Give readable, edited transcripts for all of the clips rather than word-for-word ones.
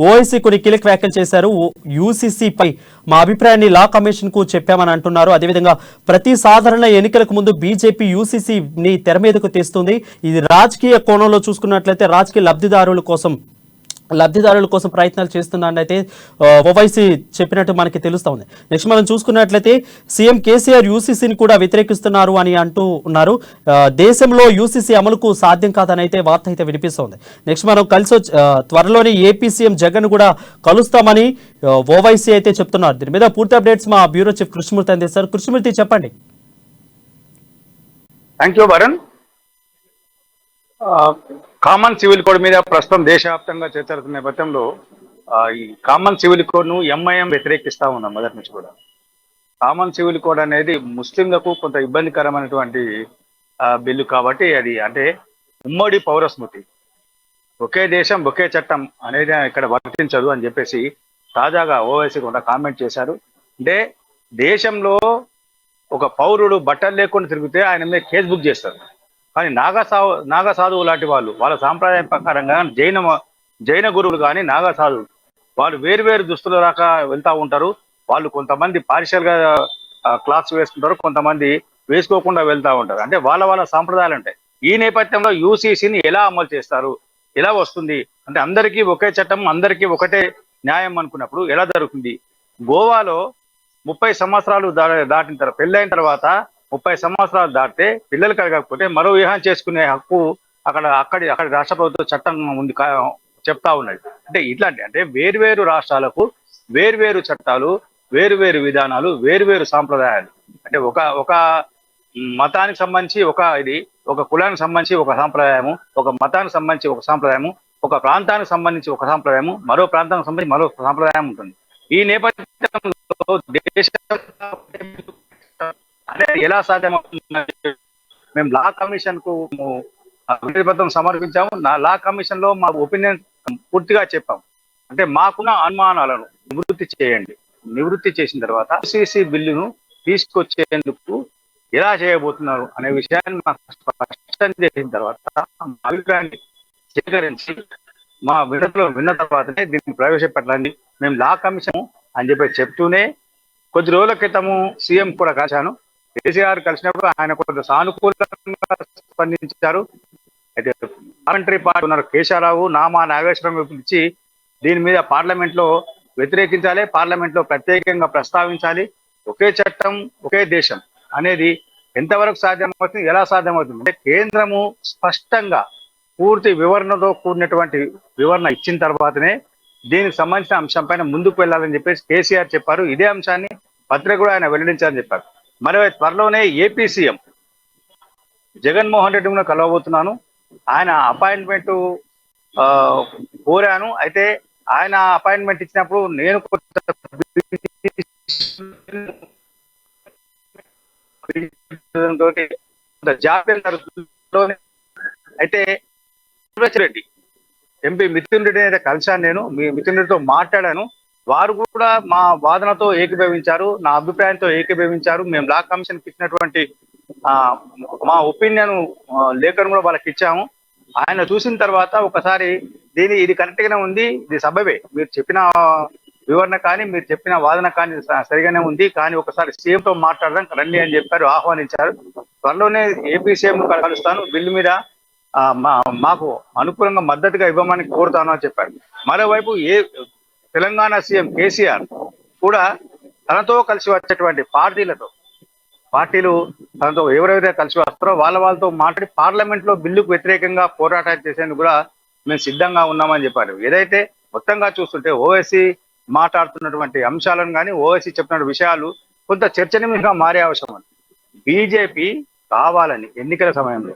ఓవైసీ కొన్ని కీలక వ్యాఖ్యలు చేశారు. యూసీసీ పై మా అభిప్రాయాన్ని లా కమిషన్ కు చెప్పామని అంటున్నారు. అదేవిధంగా ప్రతి సాధారణ ఎన్నికలకు ముందు బీజేపీ యూసీసీని తెర మీదకు తెస్తుంది. ఇది రాజకీయ కోణంలో చూసుకున్నట్లయితే రాజకీయ లబ్ధిదారుల కోసం ప్రయత్నాలు చేస్తున్నారని అయితే ఓవైసీ చెప్పినట్టు మనకి తెలుస్తా ఉంది. నెక్స్ట్ మనం చూసుకున్నట్లయితే సీఎం కేసీఆర్ యూసీసీని కూడా వ్యతిరేకిస్తున్నారు అని అంటూ ఉన్నారు. దేశంలో యూసీసీ అమలుకు సాధ్యం కాదని అయితే వార్త అయితే వినిపిస్తోంది. నెక్స్ట్ మనం త్వరలోనే ఏపీ సీఎం జగన్ కూడా కలుస్తామని ఓవైసీ అయితే చెప్తున్నారు. దీని మీద పూర్తి అప్డేట్స్ మా బ్యూరో చీఫ్ కృష్ణమూర్తి అందిస్తారు. కృష్ణమూర్తి చెప్పండి. Thank you Varun. Common civil code మీద ప్రస్తుతం దేశవ్యాప్తంగా చర్చ జరుగుతున్న నేపథ్యంలో ఈ కామన్ సివిల్ కోడ్ ను ఎంఐఎం వ్యతిరేకిస్తా ఉన్నాం. మొదటి నుంచి కూడా కామన్ సివిల్ కోడ్ అనేది ముస్లింలకు కొంత ఇబ్బందికరమైనటువంటి బిల్లు కాబట్టి అది అంటే ఉమ్మడి పౌర స్మృతి, ఒకే దేశం ఒకే చట్టం అనేది ఇక్కడ వర్తించదు అని చెప్పేసి తాజాగా ఓవైసీ కూడా కామెంట్ చేశారు. అంటే దేశంలో ఒక పౌరుడు బట్టలు లేకుండా తిరిగితే ఆయన మీద కేసు బుక్ చేస్తారు. కానీ నాగా సాధువు లాంటి వాళ్ళ సాంప్రదాయం ప్రకారంగా జైన గురువులు కానీ నాగా సాధువులు వాళ్ళు వేరు దుస్తుల దాకా వెళ్తా ఉంటారు. వాళ్ళు కొంతమంది పార్షియల్ గా క్లాత్స్ వేసుకుంటారు, కొంతమంది వేసుకోకుండా వెళ్తా ఉంటారు. అంటే వాళ్ళ సాంప్రదాయాలు ఉంటాయి. ఈ నేపథ్యంలో యూసీసీని ఎలా అమలు చేస్తారు, ఎలా వస్తుంది అంటే అందరికీ ఒకే చట్టం, అందరికీ ఒకటే న్యాయం అనుకున్నప్పుడు ఎలా జరుగుతుంది? గోవాలో 30 సంవత్సరాలు దాటిన తర్వాత పెళ్ళైన తర్వాత 30 సంవత్సరాలు దాటితే పిల్లలు కలగకపోతే మరో వివాహం చేసుకునే హక్కు అక్కడి రాష్ట్ర ప్రభుత్వ చట్టం ఉంది చెప్తా ఉన్నది. అంటే ఇట్లాంటి అంటే వేర్వేరు రాష్ట్రాలకు వేర్వేరు చట్టాలు, వేరువేరు విధానాలు, వేరువేరు సాంప్రదాయాలు. అంటే ఒక మతానికి సంబంధించి ఒక కులానికి సంబంధించి ఒక సాంప్రదాయము, ఒక మతానికి సంబంధించి ఒక సాంప్రదాయము, ఒక ప్రాంతానికి సంబంధించి ఒక సాంప్రదాయము, మరో ప్రాంతానికి సంబంధించి మరో సాంప్రదాయం ఉంటుంది. ఈ నేపథ్యంలో దేశం అనేది ఎలా సాధ్యమవుతుంది? మేము లా కమిషన్ కు వినతిపత్రం సమర్పించాము. లా కమిషన్ లో మా ఒపీనియన్ పూర్తిగా చెప్పాము. అంటే మాకున్న అనుమానాలను నివృత్తి చేసిన తర్వాత యూసీసీ బిల్లును తీసుకొచ్చేందుకు ఎలా చేయబోతున్నారు అనే విషయాన్ని మాకు స్పష్టం చేసిన తర్వాత అభిప్రాయాన్ని సేకరించి మా వినతిలో విన్న తర్వాతనే దీన్ని ప్రవేశపెట్టాలని మేము లా కమిషన్ అని చెప్పి చెప్తూనే కొద్ది రోజుల క్రితము సీఎం కూడా కలిశాను. కేసీఆర్ కలిసినప్పుడు ఆయన కొంత సానుకూలంగా స్పందించారు. అయితే పార్లమెంటరీ పార్టీ ఉన్నారు కేశవరావు, నామా నాగేశ్వరం ఇచ్చి దీని మీద పార్లమెంట్ లో వ్యతిరేకించాలి, పార్లమెంట్ లో ప్రత్యేకంగా ప్రస్తావించాలి. ఒకే చట్టం ఒకే దేశం అనేది ఎంతవరకు సాధ్యమవుతుంది, ఎలా సాధ్యమవుతుంది అంటే కేంద్రము స్పష్టంగా పూర్తి వివరణతో కూడినటువంటి వివరణ ఇచ్చిన తర్వాతనే దీనికి సంబంధించిన అంశం పైన ముందుకు వెళ్ళాలని చెప్పేసి కేసీఆర్ చెప్పారు. ఇదే అంశాన్ని పత్రిక కూడా ఆయన వెల్లడించాలని చెప్పారు. మరి త్వరలోనే ఏపీ సీఎం జగన్మోహన్ రెడ్డిని కలవబోతున్నాను. ఆయన అపాయింట్మెంట్ కోరాను. అయితే ఆయన అపాయింట్మెంట్ ఇచ్చినప్పుడు నేను జాప్యం జరుగుతుంది. అయితే రెడ్డి ఎంపీ మిథున్ రెడ్డి అయితే కలిశాను. నేను మిథున్ రెడ్డితో మాట్లాడాను. వారు కూడా మా వాదనతో ఏకీభవించారు, నా అభిప్రాయంతో ఏకీభవించారు. మేము లా కమిషన్ ఇచ్చినటువంటి మా ఒపీనియన్ లేఖను కూడా వాళ్ళకి ఇచ్చాము. ఆయన చూసిన తర్వాత ఒకసారి ఇది కరెక్ట్ గానే ఉంది, ఇది సబబే, మీరు చెప్పిన వివరణ కానీ మీరు చెప్పిన వాదన కానీ సరిగానే ఉంది, కానీ ఒకసారి సీఎం తో మాట్లాడదాం రండి అని చెప్పారు, ఆహ్వానించారు. త్వరలోనే ఏపీ సీఎం కలుస్తాను, బిల్లు మీద మాకు అనుకూలంగా మద్దతుగా ఇవ్వమని కోరుతాను అని చెప్పారు. మరోవైపు తెలంగాణ సీఎం కేసీఆర్ కూడా తనతో కలిసి వచ్చేటువంటి పార్టీలు తనతో ఎవరెవరైతే కలిసి వస్తారో వాళ్ళతో మాట్లాడి పార్లమెంట్ లో బిల్లుకు వ్యతిరేకంగా పోరాటం చేసేందుకు కూడా మేము సిద్ధంగా ఉన్నామని చెప్పారు. ఏదైతే మొత్తంగా చూస్తుంటే ఓవైసీ మాట్లాడుతున్నటువంటి అంశాలను కానీ ఓవైసీ చెప్పిన విషయాలు కొంత చర్చనీయంగా మారే అవసరం. బీజేపీ కావాలని ఎన్నికల సమయంలో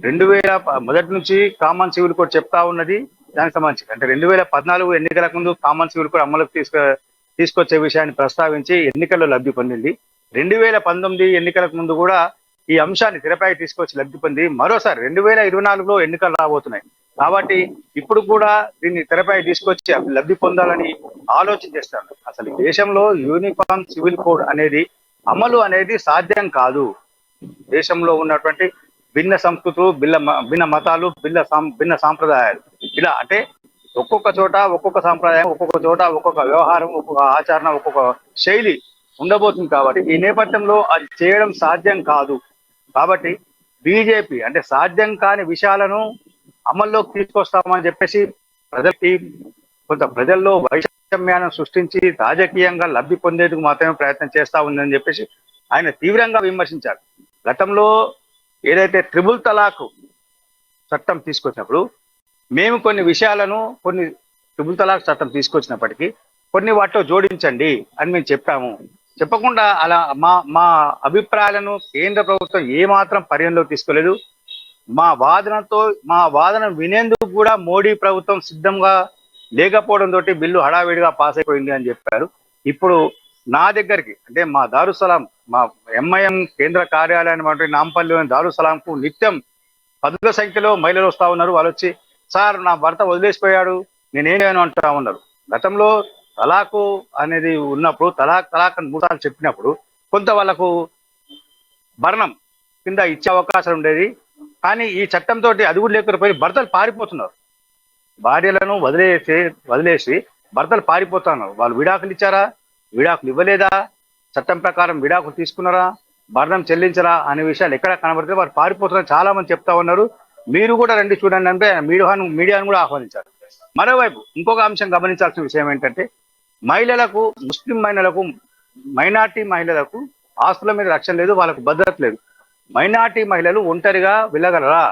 2000 మొదటి నుంచి కామన్ సివిల్ కోడ్ చెప్తా ఉన్నది. దానికి సంబంధించి అంటే 2014 ఎన్నికలకు ముందు కామన్ సివిల్ కోడ్ అమలుకు తీసుకొచ్చే విషయాన్ని ప్రస్తావించి ఎన్నికల్లో లబ్ధి పొందింది. 2019 ఎన్నికలకు ముందు కూడా ఈ అంశాన్ని తెరపై తీసుకొచ్చి లబ్ధి పొంది మరోసారి 2024లో ఎన్నికలు రాబోతున్నాయి. కాబట్టి ఇప్పుడు కూడా దీన్ని తెరపై తీసుకొచ్చి లబ్ధి పొందాలని ఆలోచన చేస్తారు. అసలు దేశంలో యూనిఫామ్ సివిల్ కోడ్ అనేది అమలు అనేది సాధ్యం కాదు. దేశంలో ఉన్నటువంటి భిన్న సంస్కృతులు, భిన్న మతాలు, భిన్న సాంప్రదాయాలు ఇలా అంటే ఒక్కొక్క చోట ఒక్కొక్క సాంప్రదాయం, ఒక్కొక్క చోట ఒక్కొక్క వ్యవహారం, ఒక్కొక్క ఆచరణ, ఒక్కొక్క శైలి ఉండబోతుంది. కాబట్టి ఈ నేపథ్యంలో అది చేయడం సాధ్యం కాదు. కాబట్టి బీజేపీ అంటే సాధ్యం కాని విషయాలను అమల్లోకి తీసుకొస్తామని చెప్పేసి ప్రజలకి కొంత ప్రజల్లో వైషమ్యాన్ని సృష్టించి రాజకీయంగా లబ్ధి పొందేందుకు మాత్రమే ప్రయత్నం చేస్తా ఉందని చెప్పేసి ఆయన తీవ్రంగా విమర్శించారు. గతంలో ఏదైతే త్రిబుల్ తలాక్ చట్టం తీసుకొచ్చినప్పుడు మేము కొన్ని విషయాలను త్రిబుల్ తలాక్ చట్టం తీసుకొచ్చినప్పటికీ కొన్ని వాటిలో జోడించండి అని మేము చెప్పాము. చెప్పకుండా అలా మా మా అభిప్రాయాలను కేంద్ర ప్రభుత్వం ఏమాత్రం పరిగణలోకి తీసుకోలేదు. మా వాదన వినేందుకు కూడా మోడీ ప్రభుత్వం సిద్ధంగా లేకపోవడంతో బిల్లు హడావిడిగా పాస్ అయిపోయింది అని చెప్పారు. ఇప్పుడు నా దగ్గరికి అంటే మా దారుసలాం, మా ఎంఐఎం కేంద్ర కార్యాలయం నాంపల్లిలోని దారుసలాంకు నిత్యం పదుల సంఖ్యలో మహిళలు వస్తా ఉన్నారు. వాళ్ళు వచ్చి, సార్ నా భర్త వదిలేసిపోయాడు, నేనేమేను అంటా ఉన్నారు. గతంలో తలాకు అనేది ఉన్నప్పుడు తలాక్ అని 3 సార్లు చెప్పినప్పుడు కొంత వాళ్ళకు భరణం కింద ఇచ్చే అవకాశం ఉండేది. కానీ ఈ చట్టంతో అది కూడా లేకపోయి భర్తలు పారిపోతున్నారు. భార్యలను వదిలేసి భర్తలు పారిపోతున్నారు. వాళ్ళు విడాకులు ఇచ్చారా, విడాకులు ఇవ్వలేదా, చట్టం ప్రకారం విడాకులు తీసుకున్నారా, భరణం చెల్లించరా అనే విషయాలు ఎక్కడ కనబడితే వారు పారిపోతున్నారు. చాలా మంది చెప్తా ఉన్నారు. మీరు కూడా రండి చూడండి అంటే మీడియాను కూడా ఆహ్వానించారు. మరోవైపు ఇంకొక అంశం గమనించాల్సిన విషయం ఏంటంటే ముస్లిం మహిళలకు, మైనార్టీ మహిళలకు ఆస్తుల మీద రక్షణ లేదు, వాళ్ళకు భద్రత లేదు. మైనార్టీ మహిళలు ఒంటరిగా వెళ్ళగలరా,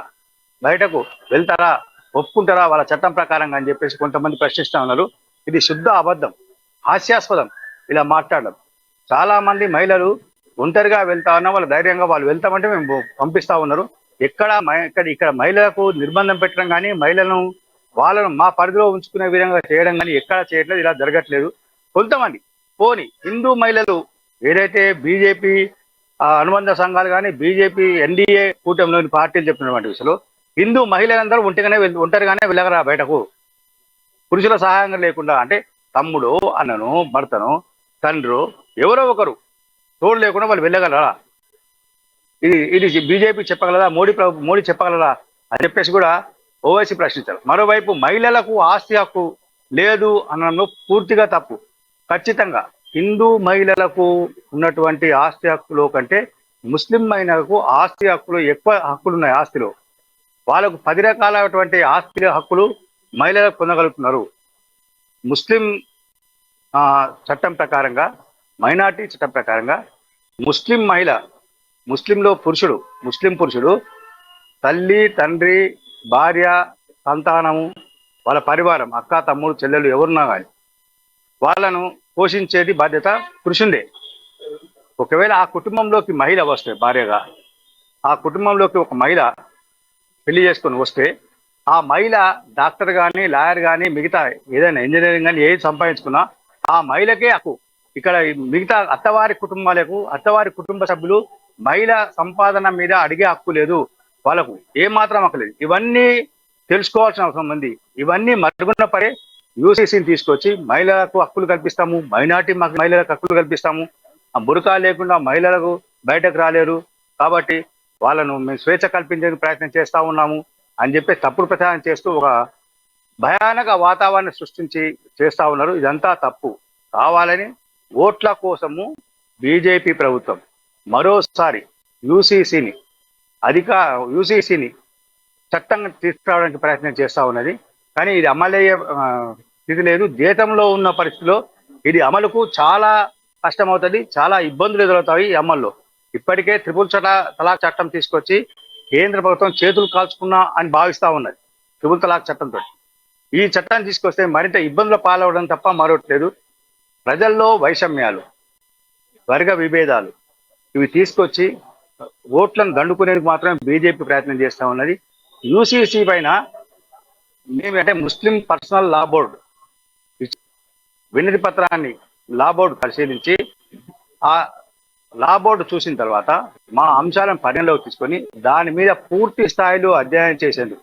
బయటకు వెళ్తారా, ఒప్పుకుంటారా వాళ్ళ చట్టం ప్రకారంగా అని చెప్పేసి కొంతమంది ప్రశ్నిస్తా ఉన్నారు. ఇది శుద్ధ అబద్ధం, హాస్యాస్పదం ఇలా మాట్లాడడం. చాలా మంది మహిళలు ఒంటరిగా వెళ్తా ఉన్నా వాళ్ళు ధైర్యంగా వాళ్ళు వెళ్తామంటే మేము పంపిస్తా ఉన్నారు. ఇక్కడ మహిళలకు నిర్బంధం పెట్టడం కానీ, వాళ్ళను మా పరిధిలో ఉంచుకునే విధంగా చేయడం కానీ ఎక్కడ చేయట్లేదు, ఇలా జరగట్లేదు. కొంతమంది హిందూ మహిళలు ఏదైతే బీజేపీ అనుబంధ సంఘాలు కానీ బీజేపీ ఎన్డీఏ కూటమిలోని పార్టీలు చెప్తున్నటువంటి విషయంలో హిందూ మహిళలందరూ ఒంటరిగానే వెళ్ళగలరా బయటకు, పురుషుల సహాయంగా లేకుండా? అంటే తమ్ముడు, అన్నను, భర్తను, తండ్రు ఎవరో ఒకరు తోడు లేకుండా వాళ్ళు వెళ్ళగలరా? ఇది బీజేపీ చెప్పగలరా, మోడీ చెప్పగలరా అని చెప్పేసి కూడా ఓవైసీ ప్రశ్నించారు. మరోవైపు మహిళలకు ఆస్తి హక్కు లేదు అనడంలో పూర్తిగా తప్పు. ఖచ్చితంగా హిందూ మహిళలకు ఉన్నటువంటి ఆస్తి హక్కులో కంటే ముస్లిం మహిళలకు ఆస్తి హక్కులు ఎక్కువ హక్కులు ఉన్నాయి. ఆస్తిలో వాళ్ళకు 10 రకాలైనటువంటి ఆస్తి హక్కులు మహిళలకు పొందగలుగుతున్నారు. ముస్లిం చట్టం ప్రకారంగా, మైనార్టీ చట్టం ప్రకారంగా ముస్లిం పురుషుడు తల్లి, తండ్రి, భార్య, సంతానము, వాళ్ళ పరివారం, అక్క, తమ్ముడు, చెల్లెలు ఎవరున్నా కానీ వాళ్ళను పోషించేది బాధ్యత పురుషుందే. ఒకవేళ ఆ కుటుంబంలోకి మహిళ వస్తే, భార్యగా ఆ కుటుంబంలోకి ఒక మహిళ పెళ్లి చేసుకొని వస్తే, ఆ మహిళ డాక్టర్ కానీ, లాయర్ కానీ, మిగతా ఏదైనా ఇంజనీరింగ్ కానీ ఏది సంపాదించుకున్నా ఆ మహిళకే హక్కు. ఇక్కడ మిగతా అత్తవారి కుటుంబ సభ్యులు మహిళ సంపాదన మీద అడిగే హక్కు లేదు, వాళ్ళకు ఏమాత్రం హక్కు లేదు. ఇవన్నీ తెలుసుకోవాల్సిన అవసరం ఉంది. ఇవన్నీ మరుగున పడే యూసీసీని తీసుకొచ్చి మహిళలకు హక్కులు కల్పిస్తాము, మైనార్టీ మహిళలకు హక్కులు కల్పిస్తాము, ఆ బురకా లేకుండా మహిళలకు బయటకు రాలేరు కాబట్టి వాళ్ళను మేము స్వేచ్ఛ కల్పించేందుకు ప్రయత్నం చేస్తా ఉన్నాము అని చెప్పి తప్పుడు ప్రచారం చేస్తూ ఒక భయానక వాతావరణం సృష్టించి చేస్తా ఉన్నారు. ఇదంతా తప్పు. కావాలని ఓట్ల కోసము బీజేపీ ప్రభుత్వం మరోసారి యూసీసీని చట్టంగా తీసుకురావడానికి ప్రయత్నం చేస్తా ఉన్నది. కానీ ఇది అమలయ్యే స్థితి లేదు. దేశంలో ఉన్న పరిస్థితిలో ఇది అమలుకు చాలా కష్టమవుతుంది, చాలా ఇబ్బందులు ఎదురవుతాయి ఈ అమల్లో. ఇప్పటికే త్రిపుల్ తలాక్ చట్టం తీసుకొచ్చి కేంద్ర ప్రభుత్వం చేతులు కాల్చుకున్నా అని భావిస్తా ఉన్నది. త్రిపుల్ తలాక్ చట్టంతో ఈ చట్టాన్ని తీసుకొస్తే మరింత ఇబ్బందుల పాలవడం తప్ప మరొకట్లేదు. ప్రజల్లో వైషమ్యాలు, వర్గ విభేదాలు ఇవి తీసుకొచ్చి ఓట్లను దండుకునేందుకు మాత్రమే బీజేపీ ప్రయత్నం చేస్తా ఉన్నది. యూసీసీ పైన మేమంటే ముస్లిం పర్సనల్ లా బోర్డు వినతి పత్రాన్ని లా బోర్డు పరిశీలించి ఆ లా బోర్డు చూసిన తర్వాత మా అంశాలను పరిగణలోకి తీసుకొని దాని మీద పూర్తి స్థాయిలో అధ్యయనం చేసేందుకు